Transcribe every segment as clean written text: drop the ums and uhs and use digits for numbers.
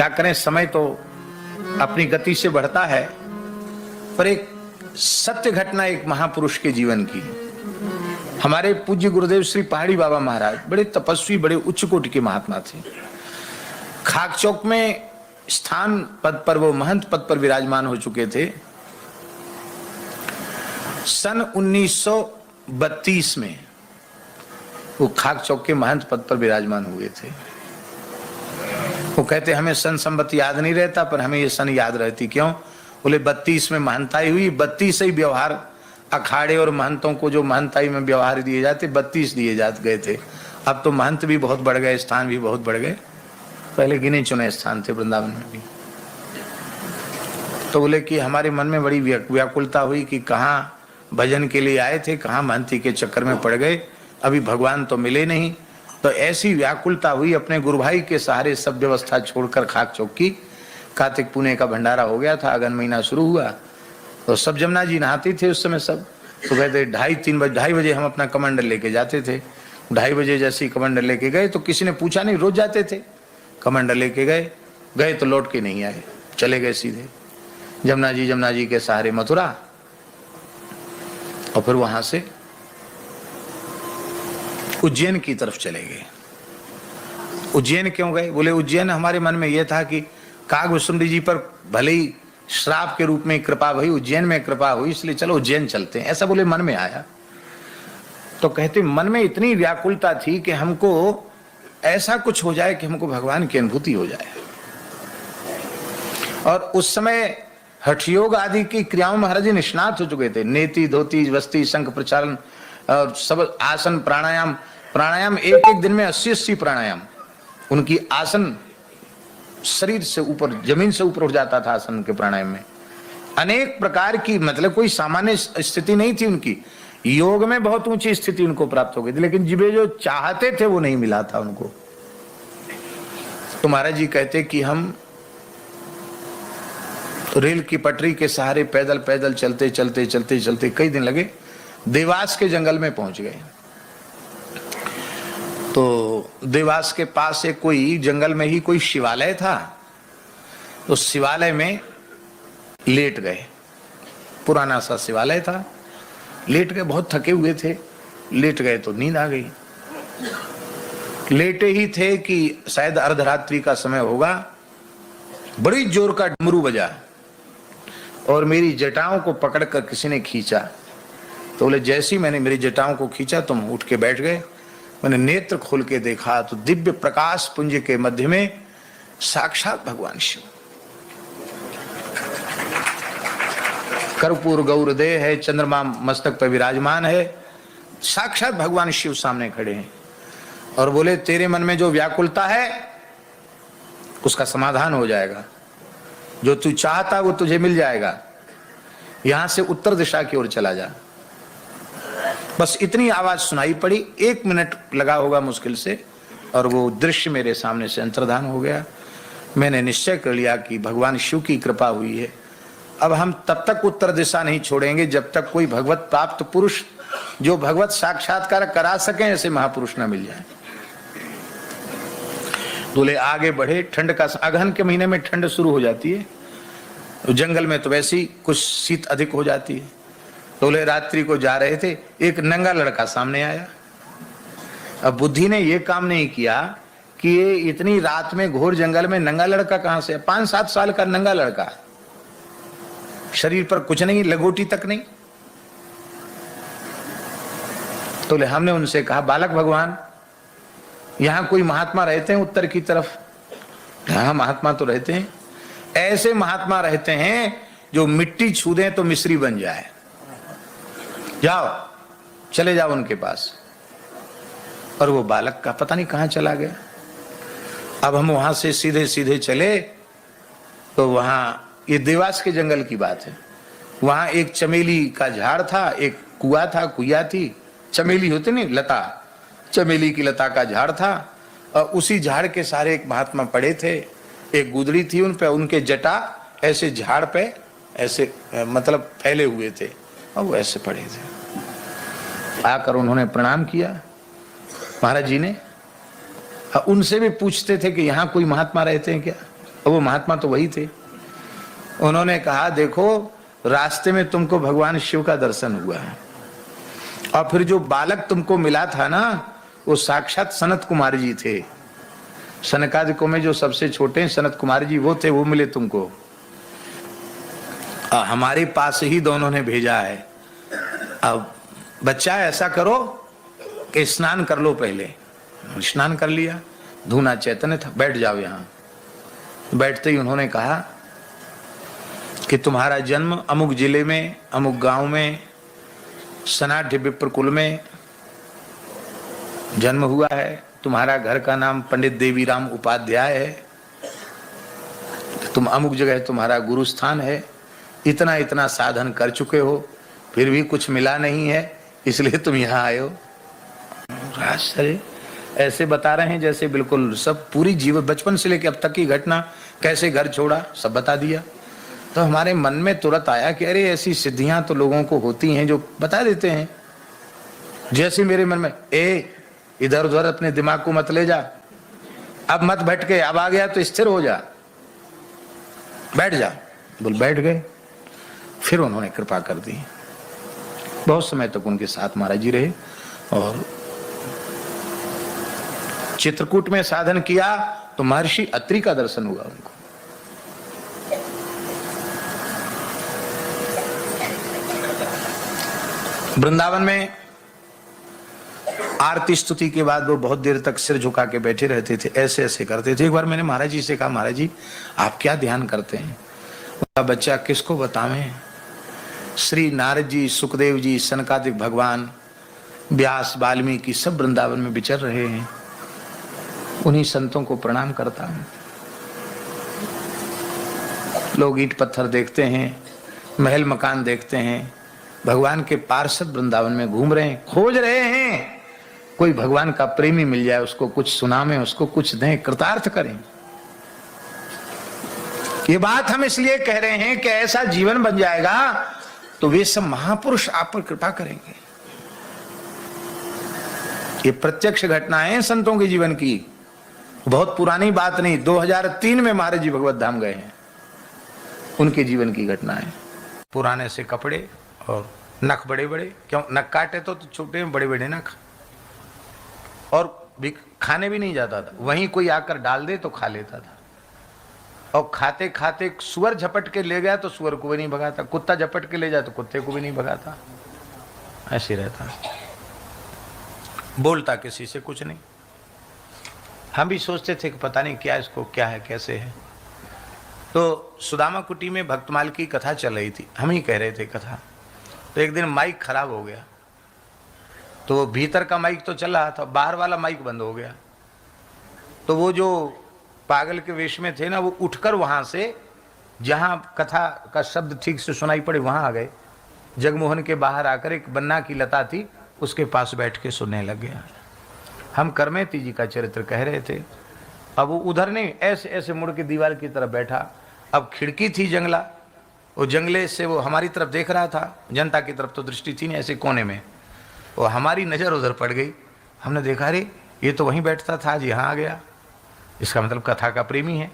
क्या करें, समय तो अपनी गति से बढ़ता है, पर एक सत्य घटना एक महापुरुष के जीवन की। हमारे पूज्य गुरुदेव श्री पहाड़ी बाबा महाराज बड़े तपस्वी, बड़े उच्च कोटि के महात्मा थे। खाक चौक में स्थान पद पर, वो महंत पद पर विराजमान हो चुके थे। सन 1932 में वो खाक चौक के महंत पद पर विराजमान हुए थे। वो कहते हमें सन संबत याद नहीं रहता, पर हमें ये सन याद रहती। क्यों? बोले 32 में महंताई हुई, 32 ही व्यवहार अखाड़े और महंतों को जो महंताई में व्यवहार दिए जाते 32 दिए जाते गए थे। अब तो महंत भी बहुत बढ़ गए, स्थान भी बहुत बढ़ गए। पहले गिने चुने स्थान थे वृंदावन में भी। तो बोले कि हमारे मन में बड़ी व्याकुलता हुई कि कहाँ भजन के लिए आए थे, कहाँ महंती के चक्कर में पड़ गए, अभी भगवान तो मिले नहीं। तो ऐसी व्याकुलता हुई, अपने गुरु भाई के सहारे सब व्यवस्था छोड़कर खाक चौक की। कार्तिक पुणे का भंडारा हो गया था, अगन महीना शुरू हुआ, तो सब जमुना जी नहाते थे उस समय सब। तो कहते 2:30 बजे हम अपना कमंडल लेके जाते थे। 2:30 बजे जैसे ही कमंडल लेके गए तो किसी ने पूछा नहीं, रोज जाते थे। कमंडल लेके गए तो लौट के नहीं आए, चले गए सीधे जमुना जी के सहारे मथुरा, और फिर वहां से उज्जैन की तरफ चले गए। उज्जैन क्यों गए? बोले उज्जैन हमारे मन में यह था कि कागभूषुंडी जी पर भले ही श्राप के रूप में कृपा हुई, उज्जैन में कृपा हुई, इसलिए चलो उज्जैन चलते हैं, ऐसा बोले मन में आया। तो कहते मन में इतनी व्याकुलता थी कि हमको ऐसा कुछ हो जाए कि हमको भगवान की अनुभूति हो जाए। और उस समय हठयोग आदि की क्रियाओं महाराज जी निष्णात हो चुके थे। नेति, धोती, वस्ती, शंख प्रचालन और सब आसन, प्राणायाम एक दिन में 80 प्राणायाम। उनकी आसन शरीर से ऊपर, जमीन से ऊपर उठ जाता था आसन के प्राणायाम में। अनेक प्रकार की, मतलब कोई सामान्य स्थिति नहीं थी उनकी। योग में बहुत ऊंची स्थिति उनको प्राप्त हो गई थी, लेकिन जिसे जो चाहते थे वो नहीं मिला था उनको। तो महाराज जी कहते कि हम रेल की पटरी के सहारे पैदल चलते कई दिन लगे, देवास के जंगल में पहुंच गए। तो देवास के पास एक कोई जंगल में ही कोई शिवालय था, तो शिवालय में लेट गए। पुराना सा शिवालय था, लेट गए, बहुत थके हुए थे, लेट गए तो नींद आ गई। लेटे ही थे कि शायद अर्धरात्रि का समय होगा, बड़ी जोर का डमरू बजा और मेरी जटाओं को पकड़कर किसी ने खींचा। तो बोले जैसे ही मैंने मेरी जटाओं को खींचा तुम उठ के बैठ गए। मैंने नेत्र खोल के देखा तो दिव्य प्रकाश पुंज के मध्य में साक्षात भगवान शिव, कर्पूर गौर देह है, चंद्रमा मस्तक पर विराजमान है, साक्षात भगवान शिव सामने खड़े हैं। और बोले तेरे मन में जो व्याकुलता है उसका समाधान हो जाएगा, जो तू चाहता वो तुझे मिल जाएगा, यहां से उत्तर दिशा की ओर चला जा। बस इतनी आवाज सुनाई पड़ी, 1 मिनट लगा होगा मुश्किल से, और वो दृश्य मेरे सामने से अंतर्धान हो गया। मैंने निश्चय कर लिया कि भगवान शिव की कृपा हुई है। अब हम तब तक उत्तर दिशा नहीं छोड़ेंगे जब तक कोई भगवत प्राप्त पुरुष जो भगवत साक्षात्कार करा सके ऐसे महापुरुष न मिल जाए। दूल्हे आगे बढ़े। ठंड का, अगहन के महीने में ठंड शुरू हो जाती है, जंगल में तो वैसे ही कुछ शीत अधिक हो जाती है। दूल्हे रात्रि को जा रहे थे, एक नंगा लड़का सामने आया। अब बुद्धि ने ये काम नहीं किया कि ये इतनी रात में घोर जंगल में नंगा लड़का कहां से? 5-7 साल का नंगा लड़का, शरीर पर कुछ नहीं, लगोटी तक नहीं। तो हमने उनसे कहा बालक भगवान, यहां कोई महात्मा रहते हैं उत्तर की तरफ? हाँ महात्मा तो रहते हैं। ऐसे महात्मा रहते हैं जो मिट्टी छू दें तो मिस्री बन जाए। जाओ, चले जाओ उनके पास। और वो बालक का पता नहीं कहां चला गया। अब हम वहां से सीधे चले तो वहां, ये देवास के जंगल की बात है, वहां एक चमेली का झाड़ था, एक कुआ था, कुइया थी, चमेली होती नहीं लता, चमेली की लता का झाड़ था। और उसी झाड़ के सारे एक महात्मा पड़े थे, एक गुदड़ी थी उन पे, उनके जटा ऐसे झाड़ पे ऐसे मतलब फैले हुए थे और वो ऐसे पड़े थे। आकर उन्होंने प्रणाम किया महाराज जी ने। उनसे भी पूछते थे कि यहाँ कोई महात्मा रहते हैं क्या? और वो महात्मा तो वही थे। उन्होंने कहा देखो रास्ते में तुमको भगवान शिव का दर्शन हुआ है, और फिर जो बालक तुमको मिला था ना वो साक्षात सनत कुमार जी थे। सनकादिकों में जो सबसे छोटे हैं सनत कुमार जी वो थे, वो मिले तुमको। हमारे पास ही दोनों ने भेजा है। अब बच्चा ऐसा करो कि स्नान कर लो पहले। स्नान कर लिया, धूना चैतन्य था, बैठ जाओ यहाँ। बैठते ही उन्होंने कहा कि तुम्हारा जन्म अमुक जिले में अमुक गांव में सनाढ़ विप्र कुल में जन्म हुआ है, तुम्हारा घर का नाम पंडित देवीराम उपाध्याय है, तुम अमुक जगह तुम्हारा गुरु स्थान है, इतना इतना साधन कर चुके हो फिर भी कुछ मिला नहीं है, इसलिए तुम यहाँ आए हो। आश्चर्य, ऐसे बता रहे हैं जैसे बिल्कुल सब पूरी जीवन बचपन से लेकर अब तक की घटना, कैसे घर छोड़ा सब बता दिया। तो हमारे मन में तुरंत आया कि अरे ऐसी सिद्धियां तो लोगों को होती हैं जो बता देते हैं। जैसे मेरे मन में इधर उधर अपने दिमाग को मत ले जा, अब मत भटके, अब आ गया तो स्थिर हो जा, बैठ जा। बोल बैठ गए। फिर उन्होंने कृपा कर दी। बहुत समय तक उनके साथ महाराज जी रहे और चित्रकूट में साधन किया तो महर्षि अत्रि का दर्शन हुआ उनको। वृंदावन में आरती स्तुति के बाद वो बहुत देर तक सिर झुका के बैठे रहते थे, ऐसे ऐसे करते थे। एक बार मैंने महाराज जी से कहा, महाराज जी आप क्या ध्यान करते हैं? बच्चा किसको बतावें, श्री नारद जी, सुखदेव जी, सनकादिक भगवान, व्यास, वाल्मीकि सब वृंदावन में विचर रहे हैं, उन्हीं संतों को प्रणाम करता हूं। लोग ईंट पत्थर देखते हैं, महल मकान देखते हैं, भगवान के पार्षद वृंदावन में घूम रहे हैं, खोज रहे हैं कोई भगवान का प्रेमी मिल जाए, उसको कुछ सुनावें, उसको कुछ दें, कृतार्थ करें। ये बात हम इसलिए कह रहे हैं कि ऐसा जीवन बन जाएगा तो वे सब महापुरुष आप पर कृपा करेंगे। ये प्रत्यक्ष घटनाएं हैं संतों के जीवन की, बहुत पुरानी बात नहीं। 2003 में महाराज जी भगवत धाम गए हैं, उनके जीवन की घटनाएं। पुराने से कपड़े और नख बड़े बड़े, क्यों नख काटे तो छोटे बड़े बड़े नख, और भी खाने भी नहीं जाता था, वहीं कोई आकर डाल दे तो खा लेता था। और खाते खाते सुअर झपट के ले गया तो सुअर को भी नहीं भगाता, कुत्ता झपट के ले जाए तो कुत्ते को भी नहीं भगाता, ऐसे रहता। बोलता किसी से कुछ नहीं। हम भी सोचते थे कि पता नहीं क्या इसको, क्या है कैसे है। तो सुदामा कुटी में भक्तमाल की कथा चल रही थी, हम ही कह रहे थे कथा। तो एक दिन माइक खराब हो गया, तो भीतर का माइक तो चल रहा था, बाहर वाला माइक बंद हो गया। तो वो जो पागल के वेश में थे ना, वो उठकर वहां से जहां कथा का शब्द ठीक से सुनाई पड़े वहां आ गए। जगमोहन के बाहर आकर एक बन्ना की लता थी, उसके पास बैठ के सुनने लग गया। हम करमेती जी का चरित्र कह रहे थे। अब वो उधर नहीं, ऐसे ऐसे मुड़ के दीवार की तरफ बैठा। अब खिड़की थी जंगला, वो जंगले से वो हमारी तरफ देख रहा था, जनता की तरफ तो दृष्टि थी नहीं, ऐसे कोने में। वो हमारी नज़र उधर पड़ गई, हमने देखा अरे ये तो वहीं बैठता था, आज यहाँ आ गया, इसका मतलब कथा का प्रेमी है।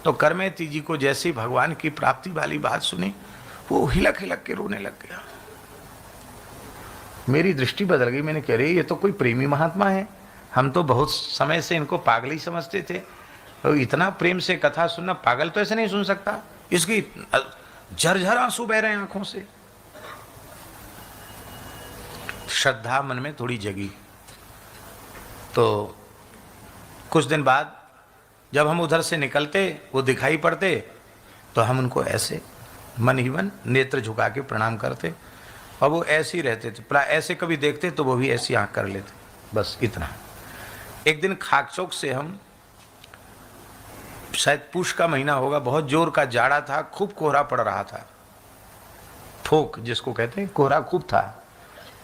तो करमेती जी को जैसी भगवान की प्राप्ति वाली बात सुनी, वो हिलक हिलक के रोने लग गया। मेरी दृष्टि बदल गई, मैंने कह रही ये तो कोई प्रेमी महात्मा है, हम तो बहुत समय से इनको पागल ही समझते थे। तो इतना प्रेम से कथा सुनना, पागल तो ऐसे नहीं सुन सकता, इसकी झरझर आंसू बह रहे हैं आंखों से। श्रद्धा मन में थोड़ी जगी। तो कुछ दिन बाद जब हम उधर से निकलते, वो दिखाई पड़ते, तो हम उनको ऐसे मन ही मन नेत्र झुका के प्रणाम करते, और वो ऐसे ही रहते थे। ऐसे कभी देखते तो वो भी ऐसी आंख कर लेते, बस इतना। एक दिन खाकचौक से हम, शायद पूष का महीना होगा, बहुत जोर का जाड़ा था, खूब कोहरा पड़ रहा था, फोक जिसको कहते हैं, कोहरा खूब था।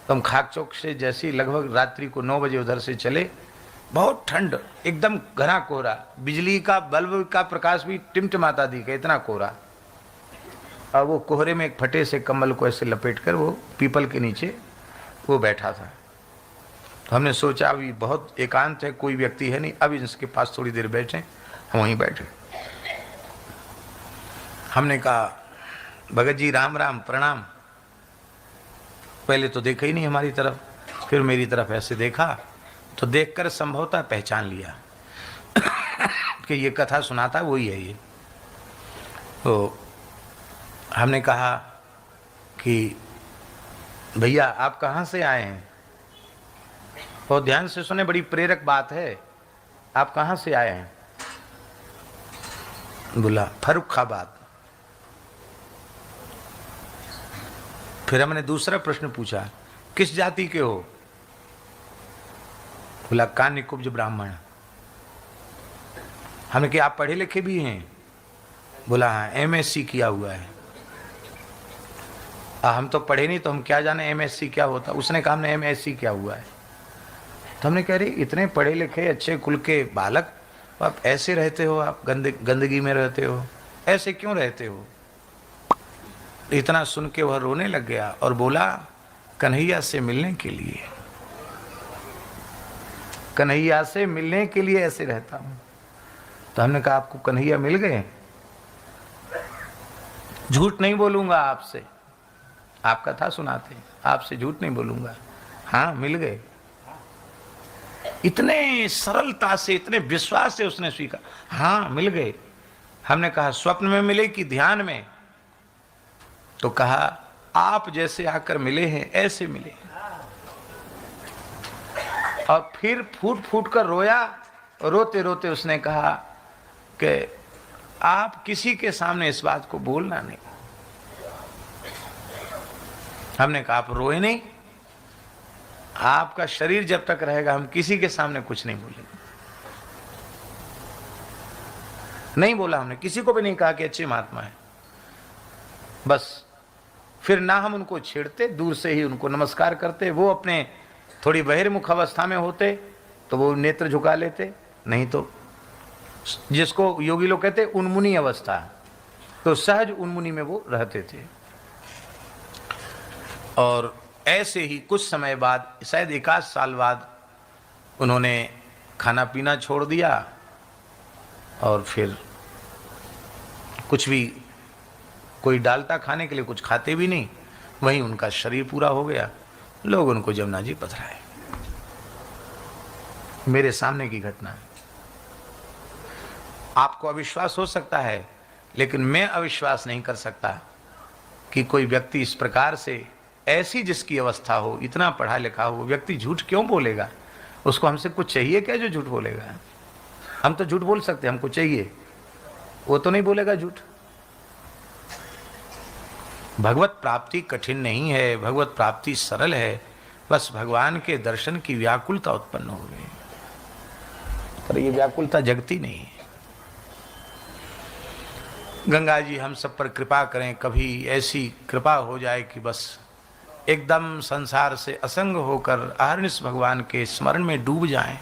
तो हम खाकचौक से जैसे लगभग रात्रि को 9 बजे उधर से चले, बहुत ठंड, एकदम घना कोहरा, बिजली का बल्ब का प्रकाश भी टिमटिमाता दिखे, इतना कोहरा। और वो कोहरे में एक फटे से कम्बल को ऐसे लपेटकर वो पीपल के नीचे वो बैठा था। तो हमने सोचा अभी बहुत एकांत है, कोई व्यक्ति है नहीं, अब इसके पास थोड़ी देर बैठे। हम वहीं बैठे। हमने कहा भगत जी राम राम प्रणाम। पहले तो देखा ही नहीं हमारी तरफ, फिर मेरी तरफ ऐसे देखा तो देखकर संभवतः पहचान लिया कि ये कथा सुनाता वही है ये। तो हमने कहा कि भैया आप कहाँ से आए हैं? बहुत ध्यान से सुने, बड़ी प्रेरक बात है। आप कहाँ से आए हैं? बोला फर्रुखाबाद। फिर हमने दूसरा प्रश्न पूछा, किस जाति के हो? बोला कान्यकुब्ज ब्राह्मण। हमने कहा आप पढ़े लिखे भी हैं? बोला हाँ, एमएससी किया हुआ है। हम तो पढ़े नहीं तो हम क्या जाने एमएससी क्या होता। उसने कहा हमने एमएससी किया हुआ है। तो हमने कह रही इतने पढ़े लिखे अच्छे कुल के बालक, आप ऐसे रहते हो, आप गंदगी में रहते हो, ऐसे क्यों रहते हो? इतना सुन के वह रोने लग गया और बोला कन्हैया से मिलने के लिए, कन्हैया से मिलने के लिए ऐसे रहता हूं। तो हमने कहा आपको कन्हैया मिल गए? झूठ नहीं बोलूंगा आपसे, आप कथा सुनाते, आपसे झूठ नहीं बोलूंगा। हाँ मिल गए। इतने सरलता से, इतने विश्वास से उसने स्वीकार, हाँ मिल गए। हमने कहा स्वप्न में मिले कि ध्यान में? तो कहा आप जैसे आकर मिले हैं ऐसे मिले। और फिर फूट फूट कर रोया। रोते रोते उसने कहा कि आप किसी के सामने इस बात को बोलना नहीं। हमने कहा आप रोए नहीं, आपका शरीर जब तक रहेगा हम किसी के सामने कुछ नहीं बोलेंगे। नहीं बोला हमने, किसी को भी नहीं कहा कि अच्छे महात्मा है। बस फिर ना हम उनको छेड़ते, दूर से ही उनको नमस्कार करते। वो अपने थोड़ी बहिर्मुख अवस्था में होते तो वो नेत्र झुका लेते, नहीं तो जिसको योगी लोग कहते उन्मुनी अवस्था, तो सहज उन्मुनी में वो रहते थे। और ऐसे ही कुछ समय बाद, शायद 1 साल बाद, उन्होंने खाना पीना छोड़ दिया और फिर कुछ भी कोई डालता खाने के लिए, कुछ खाते भी नहीं। वहीं उनका शरीर पूरा हो गया। लोग उनको जमुना जी पधराए। मेरे सामने की घटना है। आपको अविश्वास हो सकता है, लेकिन मैं अविश्वास नहीं कर सकता कि कोई व्यक्ति इस प्रकार से, ऐसी जिसकी अवस्था हो, इतना पढ़ा लिखा हो, व्यक्ति झूठ क्यों बोलेगा? उसको हमसे कुछ चाहिए क्या जो झूठ बोलेगा? हम तो झूठ बोल सकते, हमको चाहिए, वो तो नहीं बोलेगा झूठ। भगवत प्राप्ति कठिन नहीं है, भगवत प्राप्ति सरल है। बस भगवान के दर्शन की व्याकुलता उत्पन्न हो गई, पर ये व्याकुलता जगती नहीं है। गंगा जी हम सब पर कृपा करें, कभी ऐसी कृपा हो जाए कि बस एकदम संसार से असंग होकर अहर्निश भगवान के स्मरण में डूब जाएं।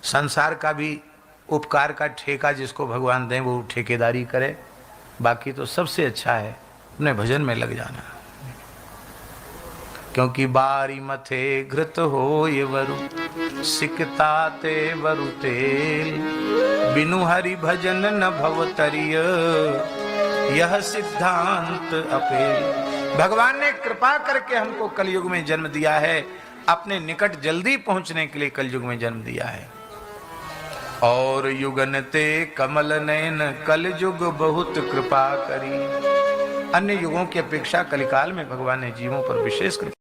संसार का भी उपकार का ठेका जिसको भगवान दें वो ठेकेदारी करे। बाकी तो सबसे अच्छा है अपने भजन में लग जाना, क्योंकि बारी मथे घृत हो ये वरु सिकता ते वरु तेल, बिनु हरि भजन न भवतरिय यह सिद्धांत अपेल। भगवान ने कृपा करके हमको कलयुग में जन्म दिया है, अपने निकट जल्दी पहुंचने के लिए कलयुग में जन्म दिया है। और युगन ते कमल नयन कल युग बहुत कृपा करी। अन्य युगों की अपेक्षा कलिकाल में भगवान ने जीवों पर विशेष कृपा